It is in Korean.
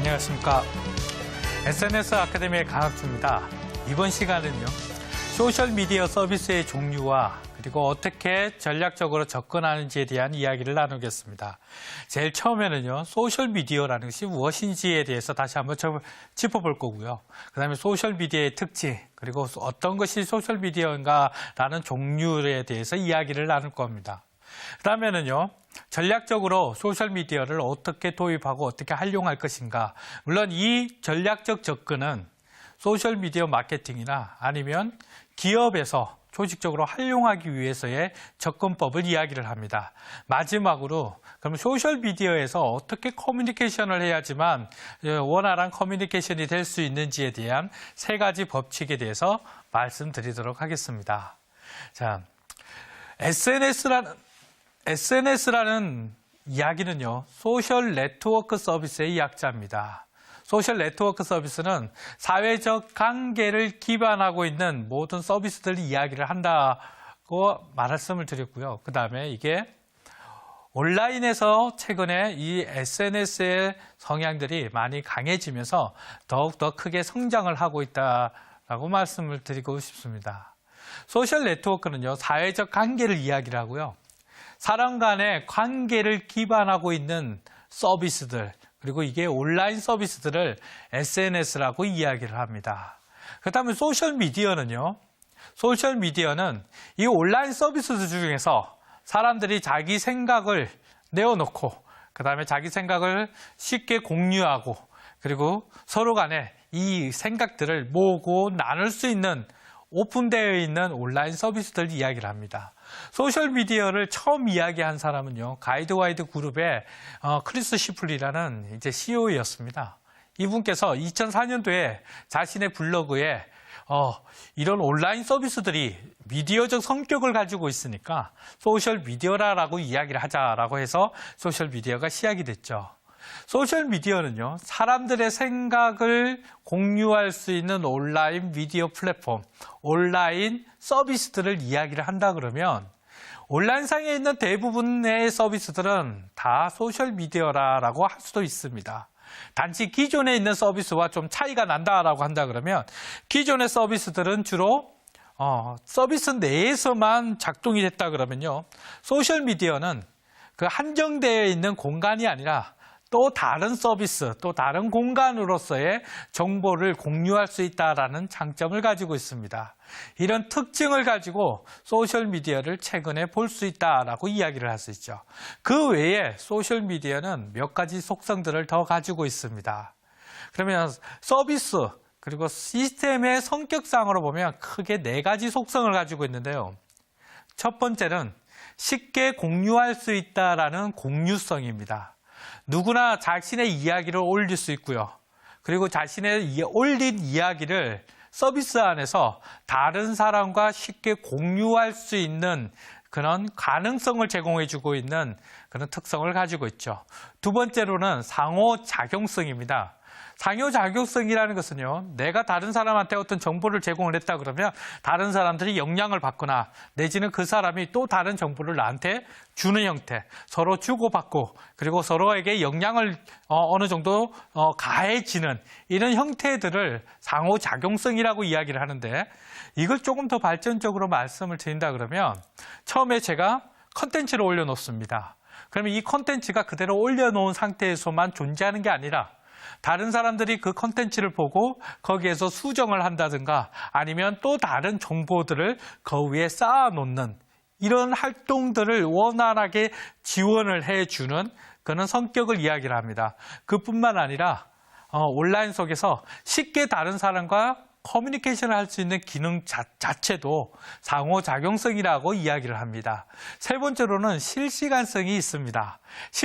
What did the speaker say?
안녕하십니까. SNS 아카데미의 강학주입니다. 이번 시간은요, 소셜미디어 서비스의 종류와 그리고 어떻게 전략적으로 접근하는지에 대한 이야기를 나누겠습니다. 제일 처음에는요, 소셜미디어라는 것이 무엇인지에 대해서 다시 한번 짚어볼 거고요. 그 다음에 소셜미디어의 특징, 그리고 어떤 것이 소셜미디어인가라는 종류에 대해서 이야기를 나눌 겁니다. 그 다음에는요, 전략적으로 소셜미디어를 어떻게 도입하고 어떻게 활용할 것인가. 물론 이 전략적 접근은 소셜미디어 마케팅이나 아니면 기업에서 조직적으로 활용하기 위해서의 접근법을 이야기를 합니다. 마지막으로 그럼 소셜미디어에서 어떻게 커뮤니케이션을 해야지만 원활한 커뮤니케이션이 될 수 있는지에 대한 세 가지 법칙에 대해서 말씀드리도록 하겠습니다. 자, SNS라는 이야기는요, 소셜 네트워크 서비스의 약자입니다. 소셜 네트워크 서비스는 사회적 관계를 기반하고 있는 모든 서비스들 이야기를 한다고 말씀을 드렸고요. 그 다음에 이게 온라인에서 최근에 이 SNS의 성향들이 많이 강해지면서 더욱더 크게 성장을 하고 있다라고 말씀을 드리고 싶습니다. 소셜 네트워크는요, 사회적 관계를 이야기를 하고요. 사람 간의 관계를 기반하고 있는 서비스들, 그리고 이게 온라인 서비스들을 SNS라고 이야기를 합니다. 그렇다면 소셜미디어는요, 소셜미디어는 이 온라인 서비스들 중에서 사람들이 자기 생각을 내어놓고, 그 다음에 자기 생각을 쉽게 공유하고, 그리고 서로 간에 이 생각들을 모으고 나눌 수 있는 오픈되어 있는 온라인 서비스들 이야기를 합니다. 소셜미디어를 처음 이야기한 사람은요, 가이드와이드 그룹의 크리스 시플리라는 이제 CEO였습니다. 이분께서 2004년도에 자신의 블로그에 이런 온라인 서비스들이 미디어적 성격을 가지고 있으니까 소셜미디어라고 이야기를 하자라고 해서 소셜미디어가 시작이 됐죠. 소셜미디어는요, 사람들의 생각을 공유할 수 있는 온라인 미디어 플랫폼, 온라인 서비스들을 이야기를 한다 그러면 온라인상에 있는 대부분의 서비스들은 다 소셜미디어라고 할 수도 있습니다. 단지 기존에 있는 서비스와 좀 차이가 난다라고 한다 그러면 기존의 서비스들은 주로 서비스 내에서만 작동이 됐다 그러면요, 소셜미디어는 그 한정되어 있는 공간이 아니라 또 다른 서비스, 또 다른 공간으로서의 정보를 공유할 수 있다는 장점을 가지고 있습니다. 이런 특징을 가지고 소셜미디어를 최근에 볼 수 있다라고 이야기를 할 수 있죠. 그 외에 소셜미디어는 몇 가지 속성들을 더 가지고 있습니다. 그러면 서비스, 그리고 시스템의 성격상으로 보면 크게 네 가지 속성을 가지고 있는데요. 첫 번째는 쉽게 공유할 수 있다라는 공유성입니다. 누구나 자신의 이야기를 올릴 수 있고요. 그리고 자신의 올린 이야기를 서비스 안에서 다른 사람과 쉽게 공유할 수 있는 그런 가능성을 제공해주고 있는 그런 특성을 가지고 있죠. 두 번째로는 상호작용성입니다. 상호작용성이라는 것은요, 내가 다른 사람한테 어떤 정보를 제공을 했다 그러면 다른 사람들이 영향을 받거나 내지는 그 사람이 또 다른 정보를 나한테 주는 형태, 서로 주고받고 그리고 서로에게 영향을 어느 정도 가해지는 이런 형태들을 상호작용성이라고 이야기를 하는데, 이걸 조금 더 발전적으로 말씀을 드린다 그러면 처음에 제가 컨텐츠를 올려놓습니다. 그러면 이 컨텐츠가 그대로 올려놓은 상태에서만 존재하는 게 아니라 다른 사람들이 그 컨텐츠를 보고 거기에서 수정을 한다든가 아니면 또 다른 정보들을 그 위에 쌓아놓는 이런 활동들을 원활하게 지원을 해주는 그런 성격을 이야기를 합니다. 그뿐만 아니라 온라인 속에서 쉽게 다른 사람과 커뮤니케이션을 할 수 있는 기능 자체도 상호작용성이라고 이야기를 합니다. 세 번째로는 실시간성이 있습니다.